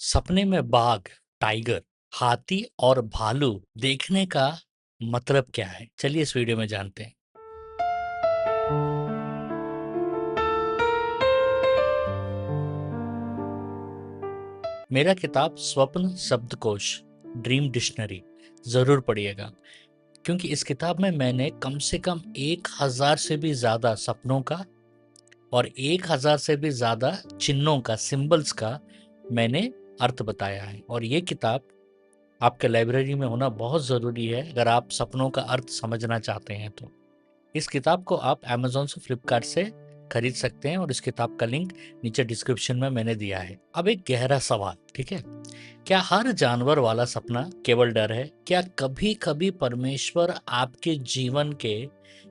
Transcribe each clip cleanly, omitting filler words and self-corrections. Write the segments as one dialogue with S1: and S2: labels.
S1: सपने में बाघ, टाइगर, हाथी और भालू देखने का मतलब क्या है? चलिए इस वीडियो में जानते हैं। मेरा किताब स्वप्न शब्दकोश ड्रीम डिक्शनरी जरूर पढ़िएगा, क्योंकि इस किताब में मैंने कम से कम 1000 से भी ज्यादा सपनों का और 1000 से भी ज्यादा चिन्हों का, सिंबल्स का मैंने अर्थ बताया है। और ये किताब आपके लाइब्रेरी में होना बहुत ज़रूरी है अगर आप सपनों का अर्थ समझना चाहते हैं तो। इस किताब को आप अमेज़न से, फ्लिपकार्ट से खरीद सकते हैं और इस किताब का लिंक नीचे डिस्क्रिप्शन में मैंने दिया है। अब एक गहरा सवाल, ठीक है? क्या हर जानवर वाला सपना केवल डर है? क्या कभी-कभी परमेश्वर आपके जीवन के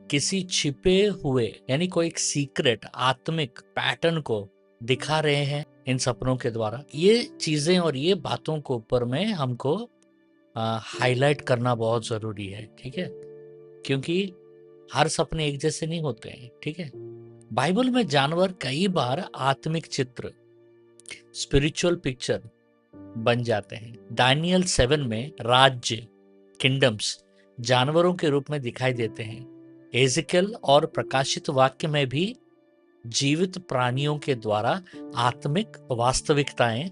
S1: किसी छिपे हुए यानी कोई एक सीक्रेट आत्मिक पैटर्न को दिखा रहे हैं इन सपनों के द्वारा? ये चीजें और ये बातों को ऊपर में हमको हाईलाइट करना बहुत ज़रूरी है, ठीक है? क्योंकि हर सपने एक जैसे नहीं होते हैं, ठीक है? बाइबल में जानवर कई बार आत्मिक चित्र, स्पिरिचुअल पिक्चर बन जाते हैं। दानियल 7 में राज्य, किंगडम्स जानवरों के रूप में दिखाई देते हैं। एजिकल और प्रकाशित वाक्य में भी जीवित प्राणियों के द्वारा आत्मिक वास्तविकताएं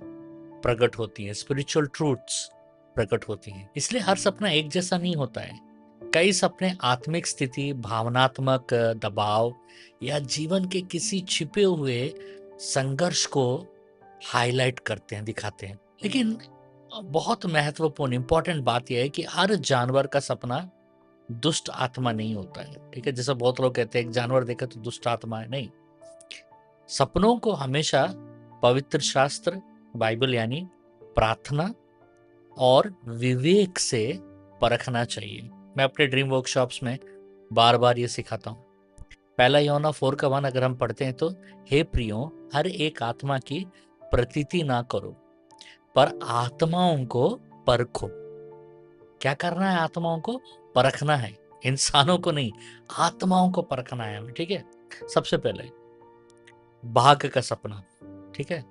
S1: प्रकट होती हैं, स्पिरिचुअल ट्रूथ्स प्रकट होती हैं। इसलिए हर सपना एक जैसा नहीं होता है। कई सपने आत्मिक स्थिति, भावनात्मक दबाव या जीवन के किसी छिपे हुए संघर्ष को हाईलाइट करते हैं, दिखाते हैं। लेकिन बहुत महत्वपूर्ण इंपॉर्टेंट बात यह है कि हर जानवर का सपना दुष्ट आत्मा नहीं होता है, ठीक है? जैसा बहुत लोग कहते हैं एक जानवर देखा तो दुष्ट आत्मा है, नहीं। सपनों को हमेशा पवित्र शास्त्र, बाइबल यानी प्रार्थना और विवेक से परखना चाहिए। मैं अपने ड्रीम वर्कशॉप्स में बार बार ये सिखाता हूँ। पहला यूहन्ना 4:1 अगर हम पढ़ते हैं तो, हे प्रियो, हर एक आत्मा की प्रतीति ना करो, पर आत्माओं को परखो। क्या करना है? आत्माओं को परखना है, इंसानों को नहीं, आत्माओं को परखना है हमें, ठीक है? सबसे पहले बाघ का सपना, ठीक है?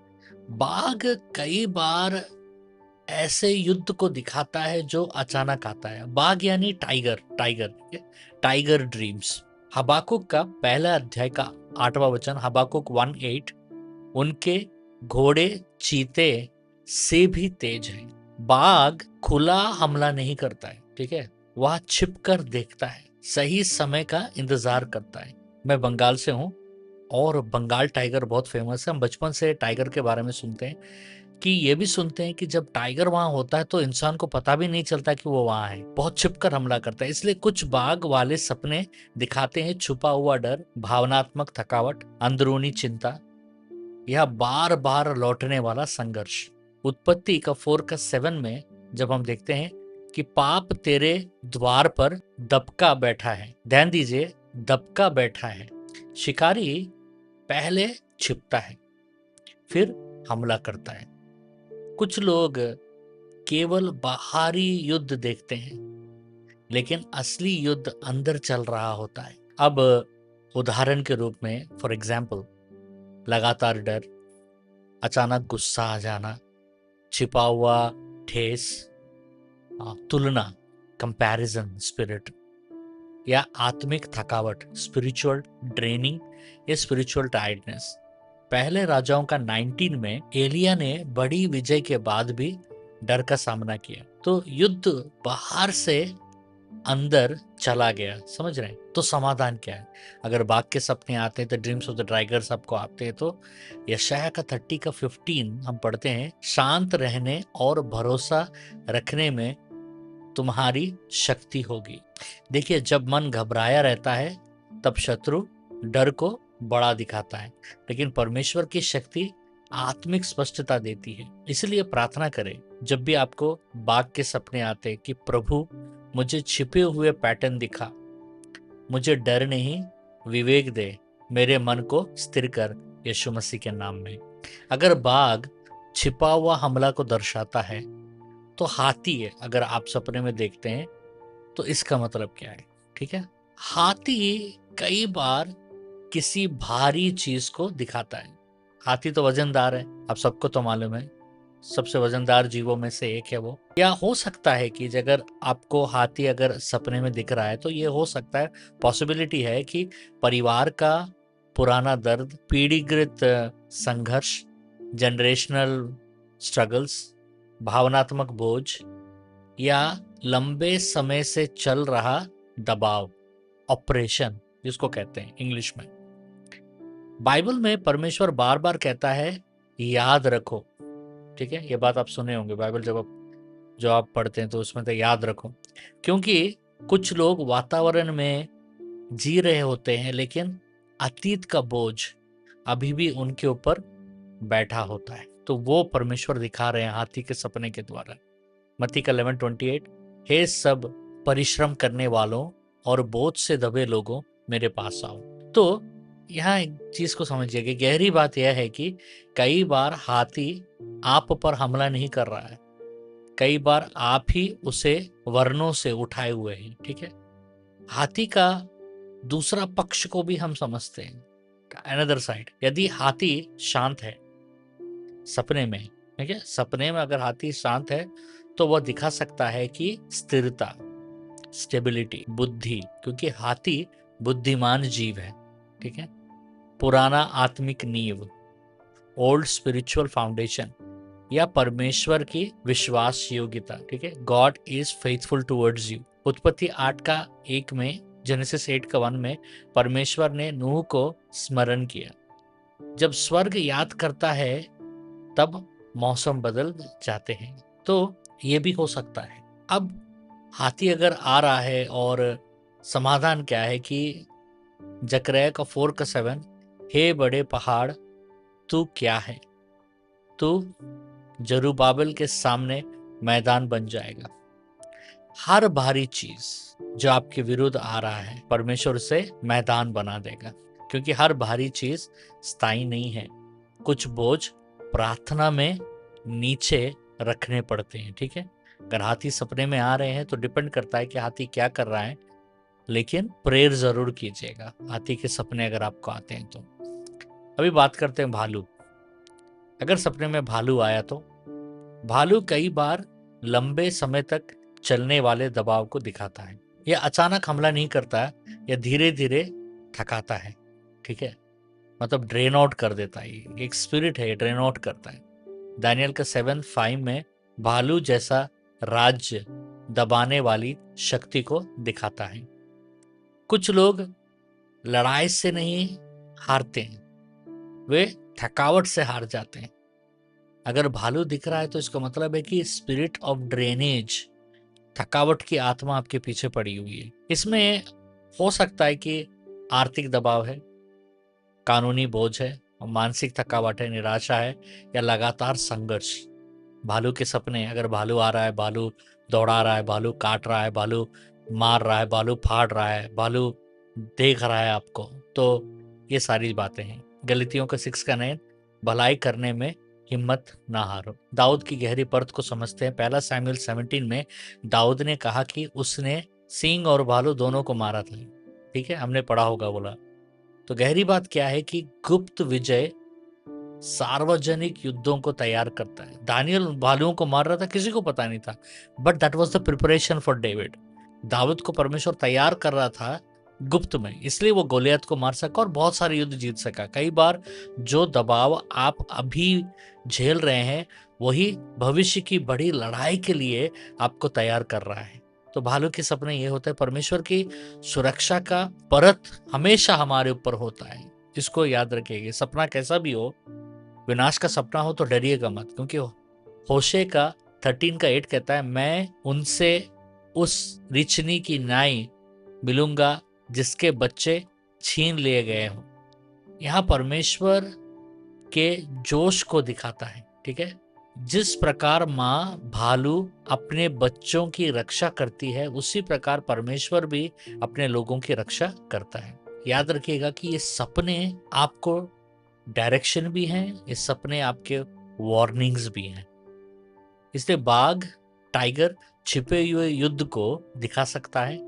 S1: बाघ कई बार ऐसे युद्ध को दिखाता है जो अचानक आता है। बाघ यानी टाइगर, टाइगर, ठीक है? Tiger dreams. हबाकुक का पहला अध्याय का 8वां वचन, हबाकुक 1:8, उनके घोड़े चीते से भी तेज हैं। बाघ खुला हमला नहीं करता है, ठीक है? वह छिप कर देखता है, सही समय का इंतजार करता है। मैं बंगाल से हूँ और बंगाल टाइगर बहुत फेमस है। हम बचपन से टाइगर के बारे में सुनते हैं, कि ये भी सुनते हैं कि जब टाइगर वहां होता है तो इंसान को पता भी नहीं चलता कि वो वहां है, बहुत छिपकर हमला करता है। इसलिए कुछ बाघ वाले सपने दिखाते हैं छुपा हुआ डर, भावनात्मक थकावट, अंदरूनी चिंता या बार बार लौटने वाला संघर्ष। उत्पत्ति का 4:7 में जब हम देखते हैं कि पाप तेरे द्वार पर दबका बैठा है, ध्यान दीजिए, दबका बैठा है। शिकारी पहले छिपता है, फिर हमला करता है। कुछ लोग केवल बाहरी युद्ध देखते हैं, लेकिन असली युद्ध अंदर चल रहा होता है। अब उदाहरण के रूप में, फॉर एग्जाम्पल, लगातार डर, अचानक गुस्सा आ जाना, छिपा हुआ ठेस, तुलना, कंपैरिजन स्पिरिट, या आत्मिक थकावट, स्पिरिचुअल ड्रेनिंग या स्पिरिचुअल टायर्डनेस। पहले राजाओं का 19 में एलिया ने बड़ी विजय के बाद भी डर का सामना किया। तो युद्ध बाहर से अंदर चला गया, समझ रहे हैं? तो समाधान क्या है? अगर बाघ के सपने आते हैं तो ड्रीम्स ऑफ द टाइगर सबको आते हैं, तो यशायाह का 30:15 हम पढ़ते हैं, शांत रहने और भरोसा रखने में तुम्हारी शक्ति होगी। देखिए, जब मन घबराया रहता है तब शत्रु डर को बड़ा दिखाता है, लेकिन परमेश्वर की शक्ति आत्मिक स्पष्टता देती है। इसलिए प्रार्थना करें जब भी आपको बाघ के सपने आते कि प्रभु, मुझे छिपे हुए पैटर्न दिखा, मुझे डर नहीं, विवेक दे, मेरे मन को स्थिर कर, यीशु मसीह के नाम में। अगर बाघ छिपा हुआ हमला को दर्शाता है तो हाथी है अगर आप सपने में देखते हैं, तो इसका मतलब क्या है? ठीक है, हाथी कई बार किसी भारी चीज को दिखाता है। हाथी तो वजनदार है, आप सबको तो मालूम है। सबसे वजनदार जीवों में से एक है वो। या हो सकता है कि अगर आपको हाथी अगर सपने में दिख रहा है तो ये हो सकता है, पॉसिबिलिटी है कि परिवार का पुराना दर्द, पीढ़ीगत संघर्ष, जनरेशनल स्ट्रगल्स, भावनात्मक बोझ या लंबे समय से चल रहा दबाव, ऑपरेशन जिसको कहते हैं इंग्लिश में। बाइबल में परमेश्वर बार बार कहता है याद रखो, ठीक है, ये बात आप सुने होंगे बाइबल जो आप पढ़ते हैं तो उसमें तो याद रखो, क्योंकि कुछ लोग वातावरण में जी रहे होते हैं लेकिन अतीत का बोझ अभी भी उनके ऊपर बैठा होता है। तो वो परमेश्वर दिखा रहे हैं हाथी के सपने के द्वारा। मत्ती का 11:28, हे सब परिश्रम करने वालों और बोझ से दबे लोगों, मेरे पास आओ। तो यहाँ एक चीज को समझिए कि गहरी बात यह है कि कई बार हाथी आप पर हमला नहीं कर रहा है, कई बार आप ही उसे वर्णों से उठाए हुए हैं, ठीक है। हाथी का दूसरा पक्ष को भी हम समझते हैं, अनदर साइड। यदि हाथी शांत है सपने में, ठीक है, सपने में अगर हाथी शांत है तो वह दिखा सकता है कि स्थिरता, स्टेबिलिटी, बुद्धि, क्योंकि हाथी बुद्धिमान जीव है, ठीक है। पुराना आत्मिक नींव, ओल्ड स्पिरिचुअल फाउंडेशन, या परमेश्वर की विश्वास योग्यता, ठीक है। God is faithful towards you. उत्पत्ति 8:1 में, जेनेसिस 8:1 में परमेश्वर ने नूह को स्मरण किया। जब स्वर्ग याद करता है तब मौसम बदल जाते हैं। तो ये भी हो सकता है। अब हाथी अगर आ रहा है और समाधान क्या है कि जकरयाह का 4:7, हे बड़े पहाड़ तू क्या है, तू जरूबाबेल के सामने मैदान बन जाएगा। हर भारी चीज जो आपके विरुद्ध आ रहा है परमेश्वर उसे मैदान बना देगा, क्योंकि हर भारी चीज स्थायी नहीं है। कुछ बोझ प्रार्थना में नीचे रखने पड़ते हैं, ठीक है। अगर हाथी सपने में आ रहे हैं तो डिपेंड करता है कि हाथी क्या कर रहा है, लेकिन प्रेयर जरूर कीजिएगा हाथी के सपने अगर आपको आते हैं तो। अभी बात करते हैं भालू। अगर सपने में भालू आया तो भालू कई बार लंबे समय तक चलने वाले दबाव को दिखाता है। यह अचानक हमला नहीं करता है, यह धीरे धीरे थकाता है, ठीक है, मतलब ड्रेन आउट कर देता है। एक स्पिरिट है, ड्रेन आउट करता है। दानियल का 7:5 में भालू जैसा राज्य दबाने वाली शक्ति को दिखाता है। कुछ लोग लड़ाई से नहीं हारते हैं, वे थकावट से हार जाते हैं। अगर भालू दिख रहा है तो इसका मतलब है कि स्पिरिट ऑफ ड्रेनेज, थकावट की आत्मा आपके पीछे पड़ी हुई है। इसमें हो सकता है कि आर्थिक दबाव है, कानूनी बोझ है, मानसिक थकावट है, निराशा है, या लगातार संघर्ष। भालू के सपने, अगर भालू आ रहा है, भालू दौड़ा रहा है, भालू काट रहा है, भालू मार रहा है, भालू फाड़ रहा है, भालू देख रहा है आपको, तो ये सारी बातें हैं। गलतियों का 6:9, भलाई करने में हिम्मत ना हारो। दाऊद की गहरी परत को समझते हैं। 1 शमूएल 17 में दाऊद ने कहा कि उसने सिंह और भालू दोनों को मारा था, ठीक है, हमने पढ़ा होगा बोला। तो गहरी बात क्या है कि गुप्त विजय सार्वजनिक युद्धों को तैयार करता है। दानियल भालुओं को मार रहा था, किसी को पता नहीं था, but that was the preparation for David. Daud को परमेश्वर तैयार कर रहा था गुप्त में, इसलिए वो गोलियत को मार सका और बहुत सारे युद्ध जीत सका। कई बार जो दबाव आप अभी झेल रहे हैं वही भविष्य की बड़ी लड़ाई के लिए आपको तैयार कर रहा है। तो भालू के सपने ये होता है, परमेश्वर की सुरक्षा का परत हमेशा हमारे ऊपर होता है। इसको याद रखिएगा, सपना कैसा भी हो, विनाश का सपना हो तो डरिएगा मत, क्योंकि होशे का 13:8 कहता है, मैं उनसे उस रिचनी की न्याय मिलूंगा जिसके बच्चे छीन लिए गए हों। यहाँ परमेश्वर के जोश को दिखाता है, ठीक है। जिस प्रकार माँ भालू अपने बच्चों की रक्षा करती है, उसी प्रकार परमेश्वर भी अपने लोगों की रक्षा करता है। याद रखिएगा कि ये सपने आपको डायरेक्शन भी हैं, ये सपने आपके वार्निंग्स भी हैं। इसलिए बाघ, टाइगर छिपे हुए युद्ध को दिखा सकता है,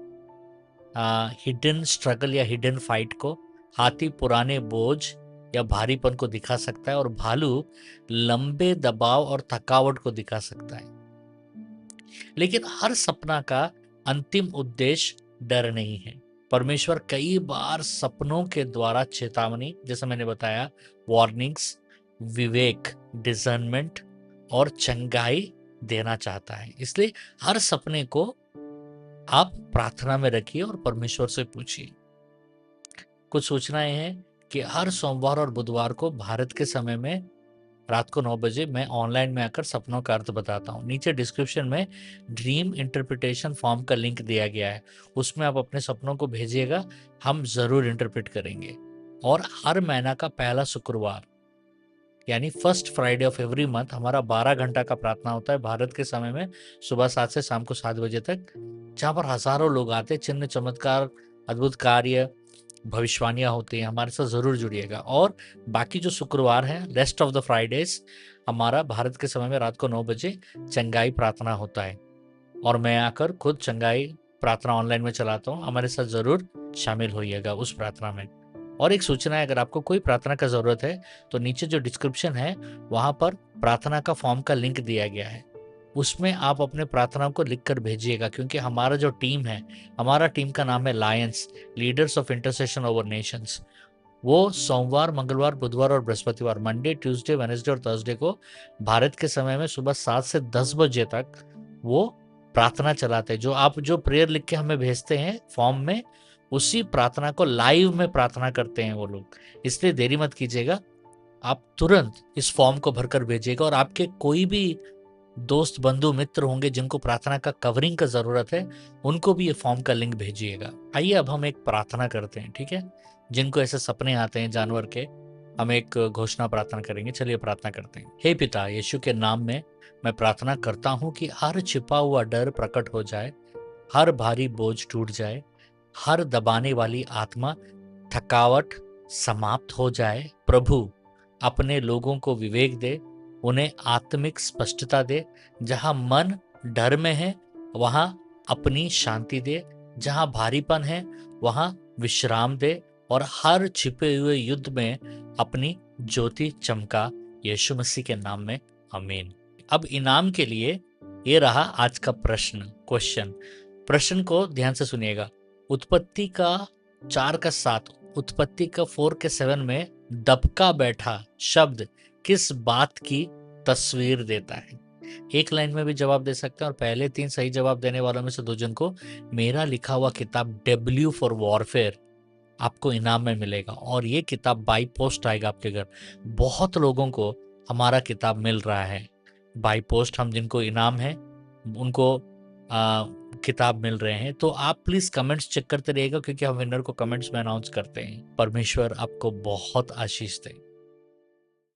S1: हिडन स्ट्रगल या हिडन फाइट को। हाथी पुराने बोझ या भारीपन को दिखा सकता है, और भालू लंबे दबाव और थकावट को दिखा सकता है। लेकिन हर सपना का अंतिम उद्देश्य डर नहीं है। परमेश्वर कई बार सपनों के द्वारा चेतावनी, जैसा मैंने बताया, वार्निंग्स, विवेक, डिसर्नमेंट और चंगाई देना चाहता है। इसलिए हर सपने को आप प्रार्थना में रखिए और परमेश्वर से पूछिए। कुछ सूचनाएं हैं कि हर सोमवार और बुधवार को भारत के समय में रात को 9 बजे मैं ऑनलाइन में आकर सपनों का अर्थ बताता हूँ। नीचे डिस्क्रिप्शन में ड्रीम इंटरप्रिटेशन फॉर्म का लिंक दिया गया है, उसमें आप अपने सपनों को भेजिएगा, हम ज़रूर इंटरप्रेट करेंगे। और हर महीना का पहला शुक्रवार यानी first Friday of every month हमारा 12 घंटा का प्रार्थना होता है भारत के समय में, सुबह 7 से शाम को 7 बजे तक, जहाँ पर हज़ारों लोग आते हैं। चिन्ह, चमत्कार, अद्भुत कार्य, भविष्यवाणियाँ होती हैं। हमारे साथ ज़रूर जुड़िएगा। और बाकी जो शुक्रवार हैं, रेस्ट ऑफ द फ्राइडेज, हमारा भारत के समय में रात को 9 बजे चंगाई प्रार्थना होता है, और मैं आकर खुद चंगाई प्रार्थना ऑनलाइन में चलाता हूँ। हमारे साथ ज़रूर शामिल होइएगा उस प्रार्थना में। और एक सूचना है, अगर आपको कोई प्रार्थना का ज़रूरत है तो नीचे जो डिस्क्रिप्शन है वहाँ पर प्रार्थना का फॉर्म का लिंक दिया गया है, उसमें आप अपने प्रार्थनाओं को लिख कर भेजिएगा। क्योंकि हमारा जो टीम है, हमारा टीम का नाम है Lions, leaders of intercession over Nations. वो सोमवार, मंगलवार, बुधवार और बृहस्पतिवार, मंडे, ट्यूसडे, वेडनेसडे और थर्सडे को भारत के समय में सुबह 7 से 10 बजे तक वो प्रार्थना चलाते हैं। जो आप जो प्रेयर लिख के हमें भेजते हैं फॉर्म में, उसी प्रार्थना को लाइव में प्रार्थना करते हैं वो लोग। इसलिए देरी मत कीजिएगा, आप तुरंत इस फॉर्म को भरकर भेजिएगा। और आपके कोई भी दोस्त, बंधु, मित्र होंगे जिनको प्रार्थना का कवरिंग का जरूरत है, उनको भी ये फॉर्म का लिंक भेजिएगा। आइए अब हम एक प्रार्थना करते हैं, ठीक है? जिनको ऐसे सपने आते हैं जानवर के, हम एक घोषणा प्रार्थना करेंगे। चलिए प्रार्थना करते हैं। हे पिता, यीशु के नाम में मैं प्रार्थना करता हूँ कि हर छिपा हुआ डर प्रकट हो जाए, हर भारी बोझ टूट जाए, हर दबाने वाली आत्मा, थकावट समाप्त हो जाए। प्रभु अपने लोगों को विवेक दे, उन्हें आत्मिक स्पष्टता दे। जहां मन डर में है वहां अपनी शांति दे, जहां भारीपन है वहां विश्राम दे, और हर छिपे हुए युद्ध में अपनी ज्योति चमका। यीशु मसीह के नाम में आमीन। अब इनाम के लिए ये रहा आज का क्वेश्चन। प्रश्न को ध्यान से सुनिएगा। उत्पत्ति का 4 का 7, उत्पत्ति का 4 के 7 में दबका बैठा शब्द किस बात की तस्वीर देता है? एक लाइन में भी जवाब दे सकते हैं, और पहले 3 सही जवाब देने वालों में से 2 जन को मेरा लिखा हुआ किताब W फॉर वॉरफेयर आपको इनाम में मिलेगा। और ये किताब बाई पोस्ट आएगा आपके घर। बहुत लोगों को हमारा किताब मिल रहा है बाई पोस्ट। हम जिनको इनाम है उनको किताब मिल रहे हैं। तो आप प्लीज कमेंट्स चेक करते रहिएगा, क्योंकि हम विनर को कमेंट्स में अनाउंस करते हैं। परमेश्वर आपको बहुत आशीष दे।